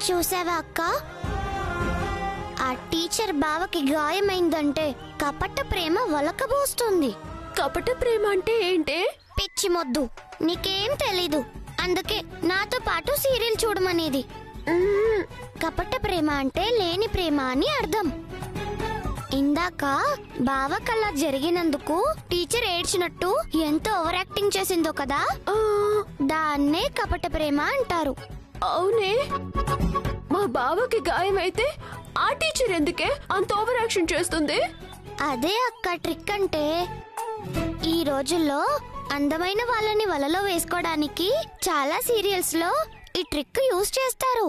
చూసావా అక్క, ఆ టీచర్ బావకి గాయమైందంటే కపట ప్రేమ వలకబోస్తుంది. కపట ప్రేమ అంటే ఏంటే? పిచ్చి మొద్దు, నీకేం తెలీదు. అందుకే నాతో పాటు సీరియల్ చూడమనేది. కపట ప్రేమ అంటే లేని ప్రేమ అని అర్థం. ఇందాక బావకల్లా జరిగినందుకు టీచర్ ఏడ్చినట్టు ఎంత ఓవర్ యాక్టింగ్ చేసిందో కదా, దాన్నే కపట ప్రేమ అంటారు. అవునే, మా బావకి గాయమైతే ఆ టీచర్ ఎందుకే అంత ఓవర్ యాక్షన్ చేస్తుంది? అదే అక్క ట్రిక్ అంటే. ఈ రోజుల్లో అందమైన వాళ్ళని వలలో వేసుకోవడానికి చాలా సీరియల్స్ లో ఈ ట్రిక్ యూజ్ చేస్తారు.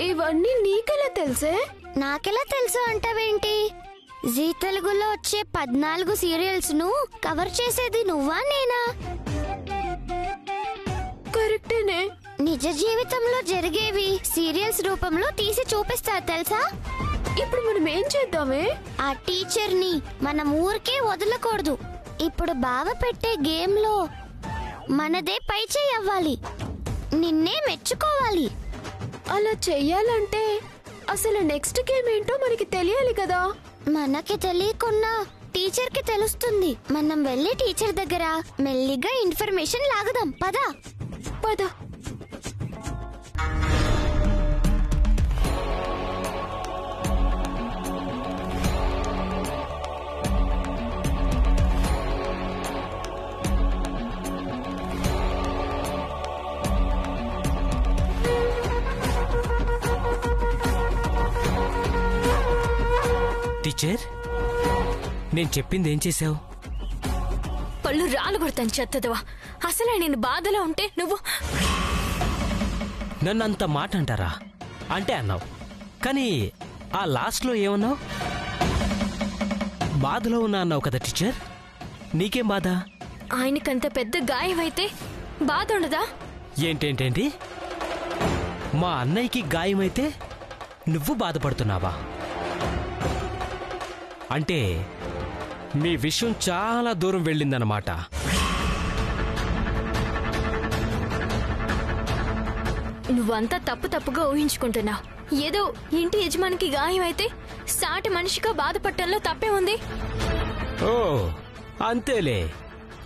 ఇవన్నీ నీకెలా తెలుసే? నాకెలా తెలుసు అంటావేంటి? జీ తెలుగులో వచ్చే 14 సీరియల్స్ ను కవర్ చేసేది నువ్వా నేనా? కరెక్టేనే. నిజ జీవితంలో జరిగేవి సీరియల్స్ రూపంలో తీసి చూపిస్తారు తెలుసా? ఇప్పుడు మనం ఏం చేద్దామే? ఆ టీచర్ ని మనం ఊరికే వదలకూడదు. ఇప్పుడు బావ పెట్టే గేమ్ లో మనదే పై చేయి అవ్వాలి, నిన్నే మెచ్చుకోవాలి. అలా చెయ్యాలంటే అసలు నెక్స్ట్ గేమ్ ఏంటో మనకి తెలియాలి కదా. మనకి తెలియకున్నా టీచర్ కి తెలుస్తుంది. మనం వెళ్ళి టీచర్ దగ్గర మెల్లిగా ఇన్ఫర్మేషన్ లాగుదాం. పద పద. టీచర్, నేను చెప్పింది ఏం చేసావు? పళ్ళు రాలు కొడతాను చెత్తదవా. అసలే నేను బాధలో ఉంటే నువ్వు నన్ను అంత మాట అంటారా? అంటే అన్నావు, కానీ ఆ లాస్ట్లో ఏమన్నావు? బాధలో ఉన్నా అన్నావు కదా టీచర్. నీకేం బాధ? ఆయనకంత పెద్ద గాయమైతే బాధ ఉండదా? ఏంటేంటేంటి? మా అన్నయ్యకి గాయమైతే నువ్వు బాధపడుతున్నావా? అంటే మీ విషయం చాలా దూరం వెళ్ళిందన్నమాట. నువ్వంతా తప్పుగా ఊహించుకుంటున్నావు. ఏదో ఇంటి యజమానికి గాయం అయితే సాటి మనిషిగా బాధపడటంలో తప్పే ఉంది. ఓ అంతేలే.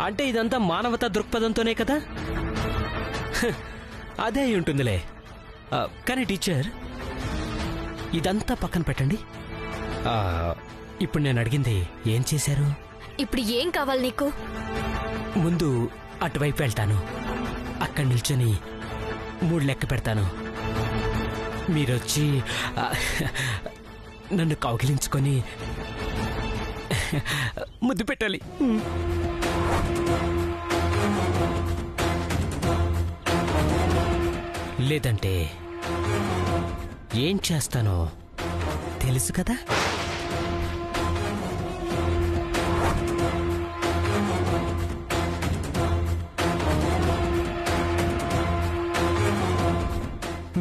అంటే ఇదంతా మానవతా దృక్పథంతోనే కదా. అదే అయి ఉంటుందిలే. కానీ టీచర్, ఇదంతా పక్కన పెట్టండి. ఇప్పుడు నేను అడిగింది ఏం చేశారు? ఇప్పుడు ఏం కావాలి నీకు? ముందు అటువైపు వెళ్తాను, అక్కడ నిల్చొని 3 లెక్క పెడతాను. మీరొచ్చి నన్ను కౌగిలించుకొని ముద్దు పెట్టాలి. లేదంటే ఏం చేస్తానో తెలుసు కదా.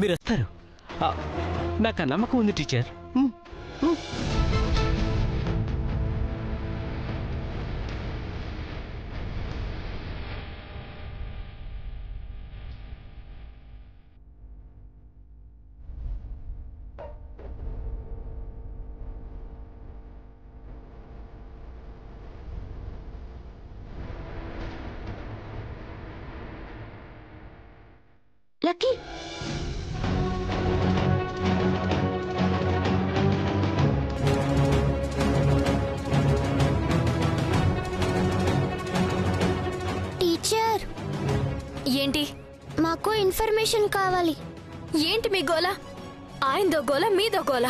మీరు వస్తారు, నాకు ఆ నమ్మకం ఉంది టీచర్. లక్కీ, టీచర్, ఏంటి? మాకు ఇన్ఫర్మేషన్ కావాలి. ఏంటి మీ గోల? ఆయనదో గోల, మీదో గోల.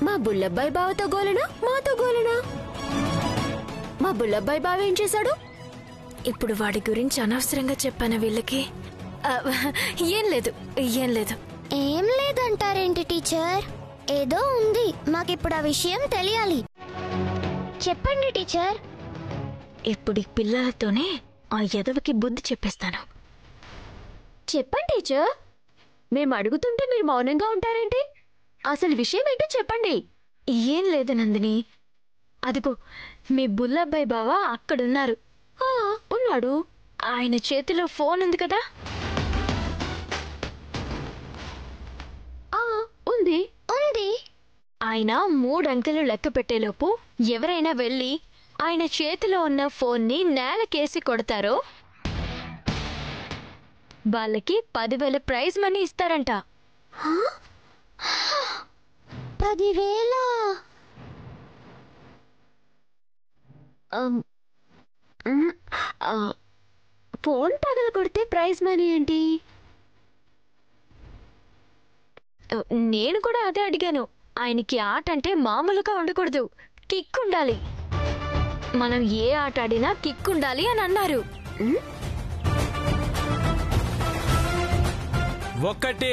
మా బుల్లబ్బాయి బావతో గోలనా, మాతో గోలనా? మా బుల్లబ్బాయి బావ ఏం చేశాడు? ఇప్పుడు వాడి గురించి అనవసరంగా చెప్పాను వీళ్ళకి. ఏం లేదు, ఏం లేదు. ఏం లేదంటారేంటి టీచర్? ఏదో ఉంది, మాకిప్పుడు ఆ విషయం తెలియాలి. చెప్పండి టీచర్. ఇప్పుడు ఈ పిల్లలతోనే ఆ ఎదవకి బుద్ధి చెప్పేస్తాను. చెప్పండి టీచర్. మేము అడుగుతుంటే మీరు మౌనంగా ఉంటారేంటి? అసలు విషయం ఏంటో చెప్పండి. ఏం లేదు నందిని, అదిగో మీ బుల్లబ్బాయి బావ అక్కడున్నారు. ఉన్నాడు. ఆయన చేతిలో ఫోన్ ఉంది కదా? ఉంది. ఆయన 3 అంకెలు లెక్క పెట్టేలోపు ఎవరైనా వెళ్ళి ఆయన చేతిలో ఉన్న ఫోన్ని నేలకేసి కొడతారో వాళ్ళకి 10,000 ప్రైజ్ మనీ ఇస్తారంట. 10,000? ఫోన్ పగల కొడితే ప్రైజ్ మనీ ఏంటి? నేను కూడా అదే అడిగాను. ఆయనకి ఆట అంటే మామూలుగా ఉండకూడదు, కిక్ ఉండాలి. మనం ఏ ఆట ఆడినా కిక్ ఉండాలి అని అన్నారు. 1.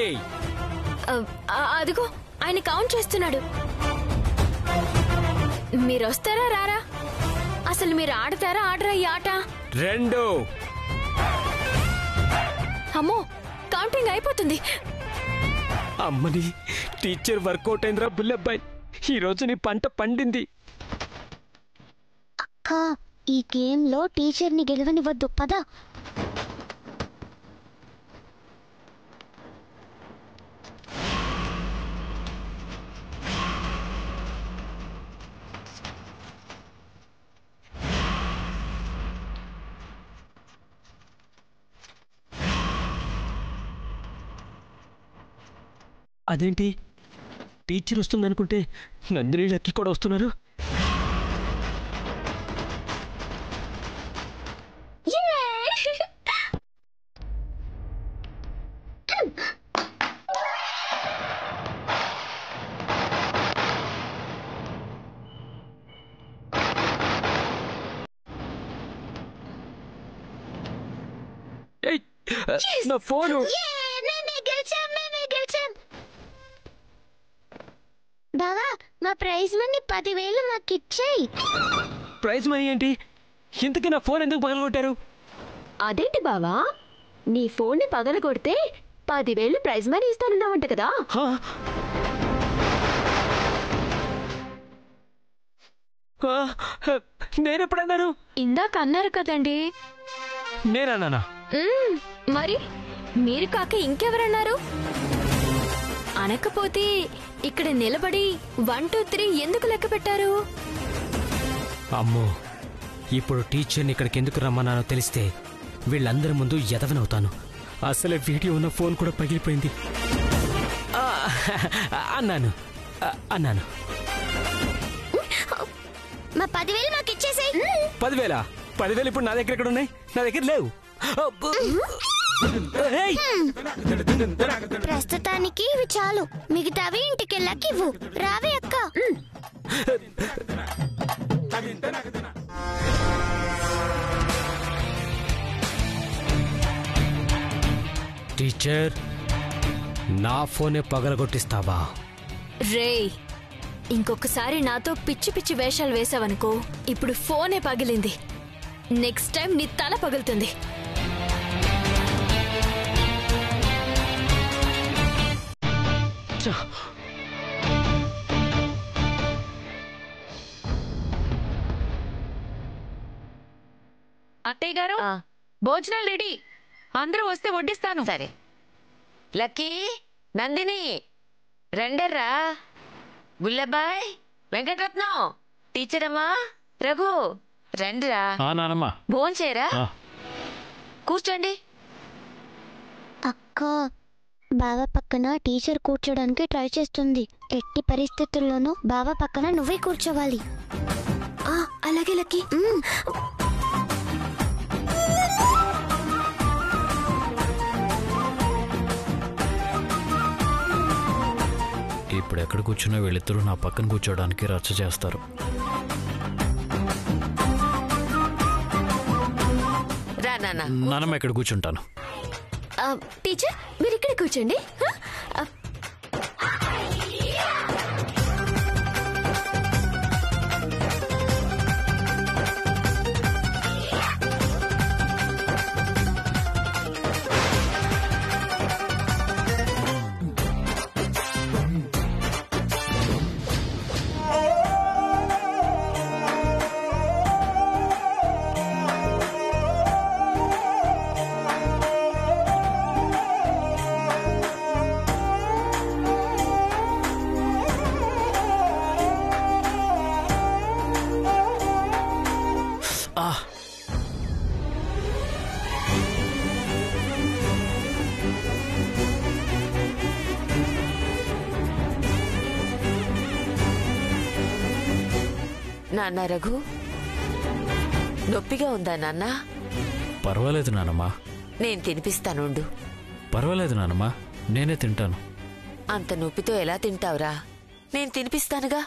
అదిగో ఆయన కౌంట్ చేస్తున్నాడు. మీరు వస్తారా రారా? అసలు మీరు ఆడతారా ఆడరా ఈ ఆట? 2. అమ్మో, కౌంటింగ్ అయిపోతుంది. అమ్మని, టీచర్ వర్కౌట్ అయిందిరా బుల్లబ్బాయ్. ఈ రోజు నీ పంట పండింది. అక్క, ఈ గేమ్ లో టీచర్ ని గెలవనివ్వద్దు, పద. అదేంటి, టీచర్ వస్తుందనుకుంటే నందిని లక్కీ కూడా వస్తున్నారు. నా ఫోను. బావా, మా ప్రైజ్ మనీ 10,000 నాకు ఇచ్చేయి. ప్రైజ్ మనీ ఏంటి? ఇంతకీ నా ఫోన్ ఎందుకు పగలగొట్టారు? అదేంటి బావా, నీ ఫోన్ని పగల కొడితే 10,000 ప్రైజ్ మనీ ఇస్తానన్నావంట కదా? నేనెప్పుడన్నాను? ఇందాక అన్నారు కదండి. నేనన్నానా? మరి మీరు కాక ఇంకెవరన్నారు? అనకపోతే ఇక్కడ నిలబడి 1 2 3 ఎందుకు లెక్క పెట్టారు? అమ్మో, ఇప్పుడు టీచర్ని ఇక్కడికి ఎందుకు రమ్మన్నానో తెలిస్తే వీళ్ళందరి ముందు ఎదవనవుతాను. అసలే వీడియో ఉన్న ఫోన్ కూడా పగిలిపోయింది. అన్నాను. మా 10,000 మాకు ఇచ్చేసాయి. 10,000 ఇప్పుడు నా దగ్గర ఎక్కడ ఉన్నాయి? నా దగ్గర లేవు. ప్రస్తుతానికి ఇవి చాలు, మిగతావి ఇంటికెళ్ళాక ఇవ్వు. రావే అక్క. టీచర్, నా ఫోనే పగలగొట్టిస్తావా? రేయ్, ఇంకొకసారి నాతో పిచ్చి పిచ్చి వేషాలు వేసావనుకో, ఇప్పుడు ఫోనే పగిలింది. నెక్స్ట్ టైం నీ తల పగులుతుంది. అత్తయ్య గారు, భోజనాలు రెడీ. అందరూ వస్తే వడ్డిస్తాను. సరే. లక్కీ, నందిని రెండర్రా. బుల్లబాయ్, వెంకటరత్నం, టీచర్ అమ్మా, రఘు రండిరా. భోంచేరా, కూర్చోండి. అక్క, బావ పక్కన టీచర్ కూర్చోడానికి ట్రై చేస్తుంది. ఎట్టి పరిస్థితుల్లోనూ బావ పక్కన నువ్వే కూర్చోవాలి. అలాగే లక్కీ. ఇప్పుడు ఎక్కడ కూర్చున్నా వీళ్ళిద్దరూ నా పక్కన కూర్చోడానికి రచ్చ చేస్తారు. రా నాన్న. నానమ్మ ఇక్కడ కూర్చుంటాను. టీచర్, మీరు ఇక్కడ కూర్చోండి. నాన్న రఘు, నొప్పిగా ఉందా నాన్న? పర్వాలేదు నానమ్మా. నేను తినిపిస్తానుండు. పర్వాలేదు నానమ్మా, నేనే తింటాను. అంత నొప్పితో ఎలా తింటావురా? నేను తినిపిస్తానుగా.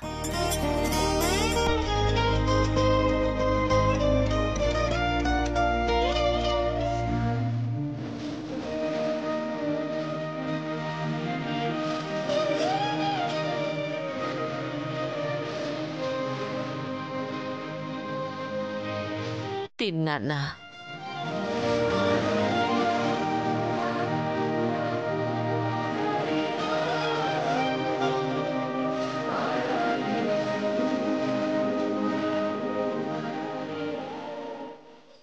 తిన్నా.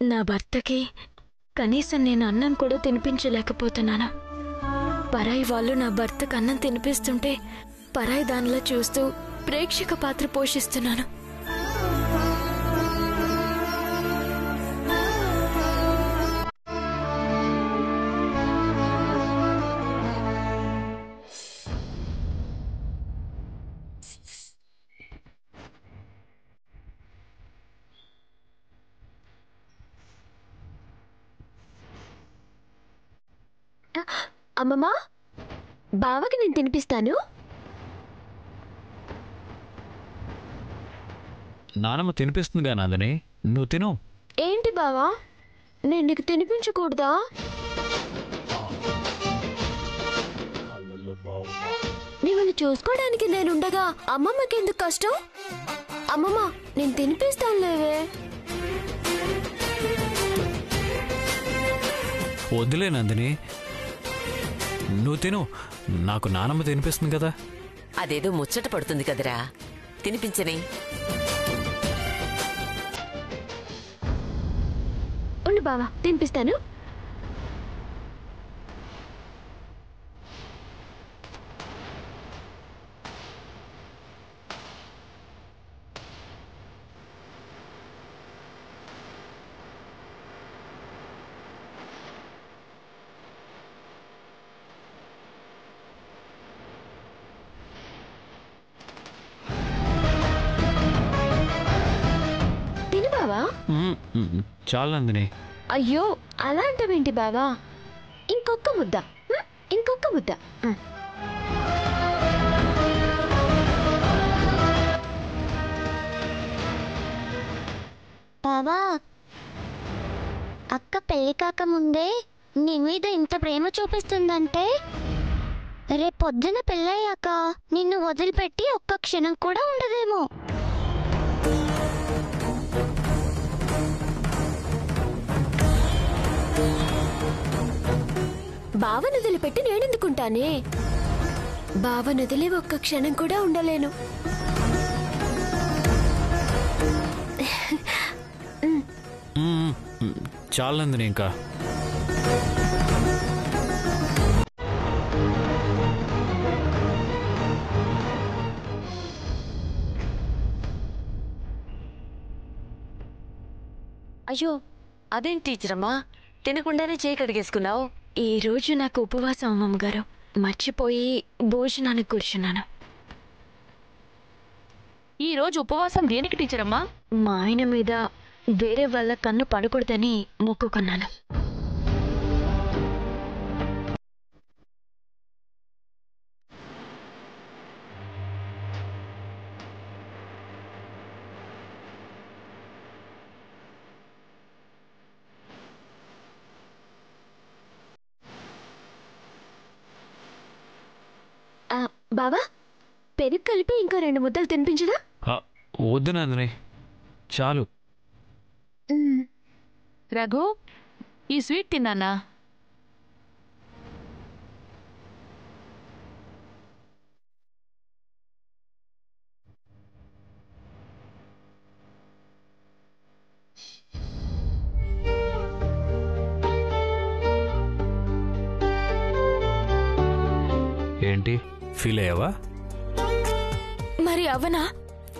నా భర్తకి కనీసం నేను అన్నం కూడా తినిపించలేకపోతున్నాను. పరాయి వాళ్ళు నా భర్తకు అన్నం తినిపిస్తుంటే పరాయి దానిలా చూస్తూ ప్రేక్షక పాత్ర పోషిస్తున్నాను. అమ్మమ్మా, బావకి నేను తినిపిస్తాను. నానమ్మ తినిపిస్తుందిగా నందిని, నువ్వు తిను. ఏంటి బావా, నేను నీకు తినిపించకూడదా? మిమ్మల్ని చూసుకోవడానికి నేనుండగా అమ్మమ్మకి ఎందుకు కష్టం? అమ్మమ్మ, నేను తినిపిస్తాను లేవే. వద్దులే నందిని, నువ్వు తిను. నాకు నానమ్మ తినిపిస్తుంది కదా. అదేదో ముచ్చట పడుతుంది కదరా, తినిపించని. ఉండు బావా, తినిపిస్తాను. చాలు నందిని. అయ్యో, అలా అంటావేంటి బావా? ఇంకొక ముద్ద, ఇంకొక ముద్ద. బావా, అక్క పెళ్లి కాకముందే నీ మీద ఇంత ప్రేమ చూపిస్తుందంటే రేపొద్దున పెళ్ళయ్యాక నిన్ను వదిలిపెట్టి ఒక్క క్షణం కూడా ఉండదేమో. బావను వదిలిపెట్టి నేనెందుకుంటానే? బావను వదిలి ఒక్క క్షణం కూడా ఉండలేను. చాలు నందిని, ఇంకా అయ్యో, అదేం టీచరమ్మా, తినకుండానే చేయి కడిగేసుకున్నావు? ఈ రోజు నాకు ఉపవాసం అమ్మమ్మ గారు, మర్చిపోయి భోజనానికి కూర్చున్నాను. ఈ రోజు ఉపవాసం దేనికి టీచరమ్మా? మా ఆయన మీద వేరే వాళ్ళ కన్ను పడకూడదని మొక్కుకున్నాను. బావా, పెరుగు కలిపి ఇంకో 2 ముద్దలు తినిపించదా? వద్దు నందిని, చాలు. రఘు, ఈ స్వీట్ తిన్నానా? ఏంటి, ఫీల్ అయ్యావా? మరి అవనా?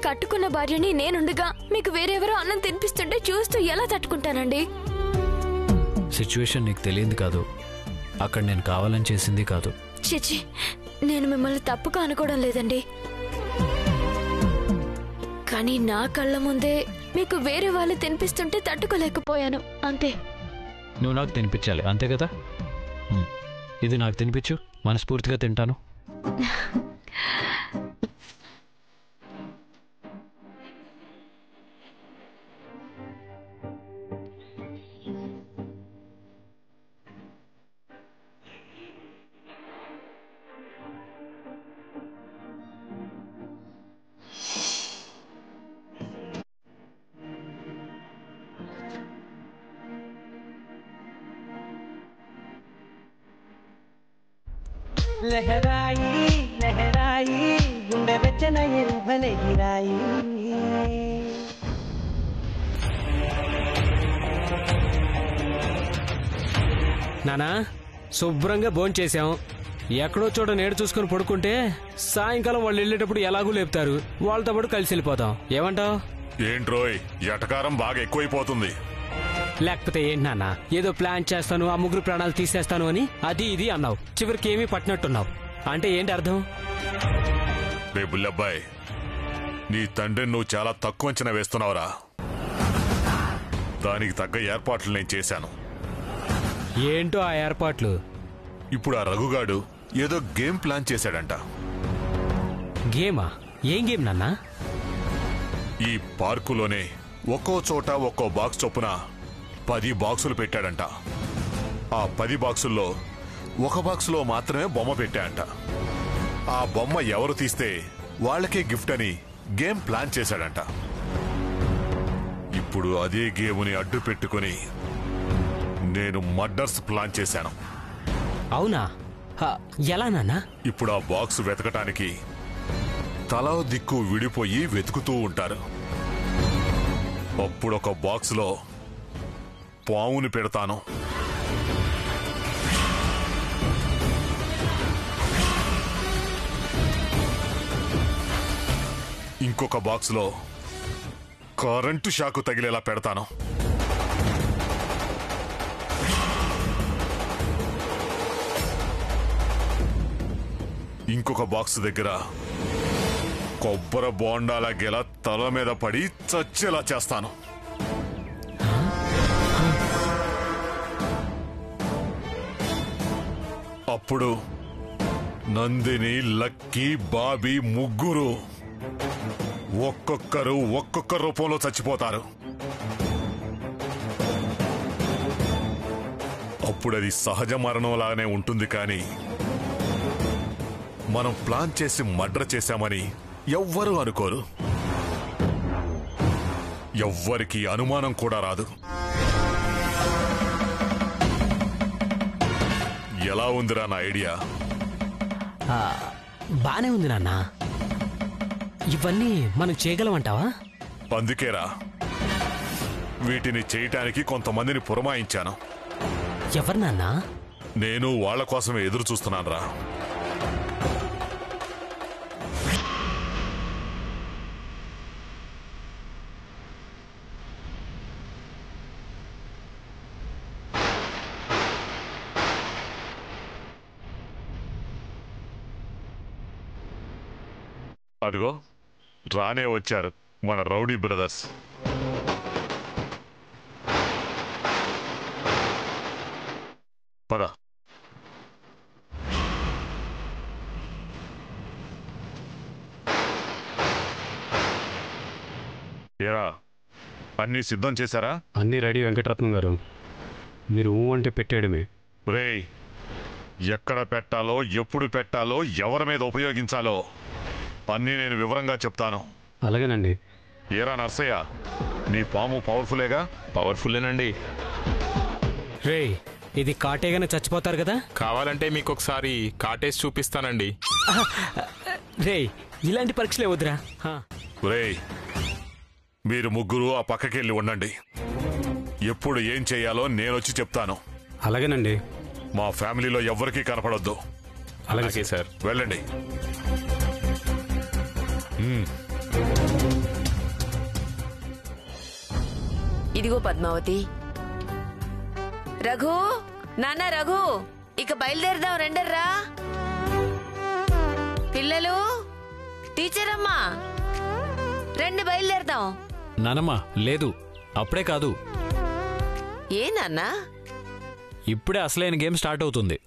కట్టుకున్న భార్యని నేనుండగా మీకు వేరెవరో అన్నం తినిపిస్తుంటే చూస్తూ ఎలా తట్టుకుంటానండి? సిచ్యువేషన్ నీకు తెలియంది కాదు, అక్కడ నేను కావాలని చేసింది కాదు. చిచి, నేను మిమ్మల్ని తప్పుగా అనుకోవడం లేదండి. కానీ నా కళ్ళ ముందే మీకు వేరే వాళ్ళు తినిపిస్తుంటే తట్టుకోలేకపోయాను అంతే. నువ్వు నాకు తినిపించాలి అంతే కదా. ఇది నాకు తినిపించు, మనస్ఫూర్తిగా తింటాను. లహరాయి లహరాయి గుండె వెచ్చన ఎరువల గిరాయి. నానా శుభ్రంగా భోంచేశాం. ఎక్కడో చోట నేడు చూసుకుని పడుకుంటే సాయంకాలం వాళ్ళు వెళ్ళేటప్పుడు ఎలాగూ లేపుతారు. వాళ్ళతో పాటు కలిసి వెళ్ళిపోతాం. ఏమంటావు? ఏంట్రోయ్ ఎటకారం బాగా ఎక్కువైపోతుంది. లేకపోతే ఏంటి నాన్న, ఏదో ప్లాన్ చేస్తాను, ఆ ముగ్గురు ప్రాణాలు తీసేస్తాను అని అది ఇది అన్నావు. చివరికి ఏమీ పట్టినట్టున్నావు. అంటే ఏంటి అర్థం? రే బుల్లబ్బాయ్, నీ తండ్రిని నువ్వు చాలా తక్కువ అంచనా వేస్తున్నావురా. దానికి తగ్గ ఏర్పాట్లు నేను చేశాను. ఏంటో ఆ ఏర్పాట్లు? ఇప్పుడు ఆ రఘుగాడు ఏదో గేమ్ ప్లాన్ చేశాడంట. గేమా? ఏం గేమ్ నాన్న? ఈ పార్కులోనే ఒక్కో చోట ఒక్కో బాక్స్ చొప్పున 10 బాక్సులు పెట్టాడంట. ఆ 10 బాక్సుల్లో ఒక బాక్సులో మాత్రమే బొమ్మ పెట్టాడంట. ఆ బొమ్మ ఎవరు తీస్తే వాళ్ళకే గిఫ్ట్ అని గేమ్ ప్లాన్ చేశాడంట. ఇప్పుడు అదే గేముని అడ్డు పెట్టుకుని నేను మర్డర్స్ ప్లాన్ చేశాను. అవునా? ఎలా నాన్న? ఇప్పుడు ఆ బాక్స్ వెతకటానికి తలో దిక్కు విడిపోయి వెతుకుతూ ఉంటారు. అప్పుడొక బాక్స్లో పావుని పెడతాను. ఇంకొక బాక్స్లో కరెంటు షాకు తగిలేలా పెడతాను. ఇంకొక బాక్స్ దగ్గర కొబ్బరి బోండాల గెల తల మీద పడి చచ్చేలా చేస్తాను. అప్పుడు నందిని, లక్కీ, బాబీ ముగ్గురు ఒక్కొక్క రూపంలో చచ్చిపోతారు. అప్పుడది సహజ మరణంలానే ఉంటుంది. కానీ మనం ప్లాన్ చేసి మర్డర్ చేశామని ఎవ్వరూ అనుకోరు. ఎవ్వరికి అనుమానం కూడా రాదు. ఎలా ఉందిరా నా ఐడియా? బానే ఉంది నాన్న. ఇవన్నీ మనం చేయగలమంటావా? అందుకేరా వీటిని చేయటానికి కొంతమందిని పురమాయించాను. ఎవరు నాన్న? నేను వాళ్ల కోసమే ఎదురు చూస్తున్నాను రా. అదిగో రానే వచ్చారు మన రౌడీ బ్రదర్స్. పద. ఏరా అన్నీ సిద్ధం చేశారా? అన్నీ రెడీ వెంకటరత్నం గారు. మీరు అంటే పెట్టేయడమే. రేయ్, ఎక్కడ పెట్టాలో, ఎప్పుడు పెట్టాలో, ఎవరి మీద ఉపయోగించాలో అన్నీ నేను వివరంగా చెప్తాను. అలాగేనండి. ఏరా నర్సయ్య, నీ పాము పవర్ఫుల్లేగా? పవర్ఫుల్లేనండి. రే, ఇది కాటేగానే చచ్చిపోతారు కదా. కావాలంటే మీకు ఒకసారి కాటేసి చూపిస్తానండి. రే, ఇలాంటి పరీక్షలే వద్దురా. రేయ్, మీరు ముగ్గురు ఆ పక్కకెళ్ళి ఉండండి. ఎప్పుడు ఏం చేయాలో నేనొచ్చి చెప్తాను. అలాగేనండి. మా ఫ్యామిలీలో ఎవ్వరికీ కనపడొద్దు. అలాగే సార్. వెళ్ళండి. ఇదిగో పద్మావతి. రఘు, నాన్న రఘు, ఇక బయలుదేరదాం రండర్రా. పిల్లలు, టీచర్ అమ్మా రండి బయలుదేరదాం. నానమ్మ లేదు, అప్పుడే కాదు, ఏ నాన్నా? ఇప్పుడే అసలైన గేమ్ స్టార్ట్ అవుతుంది.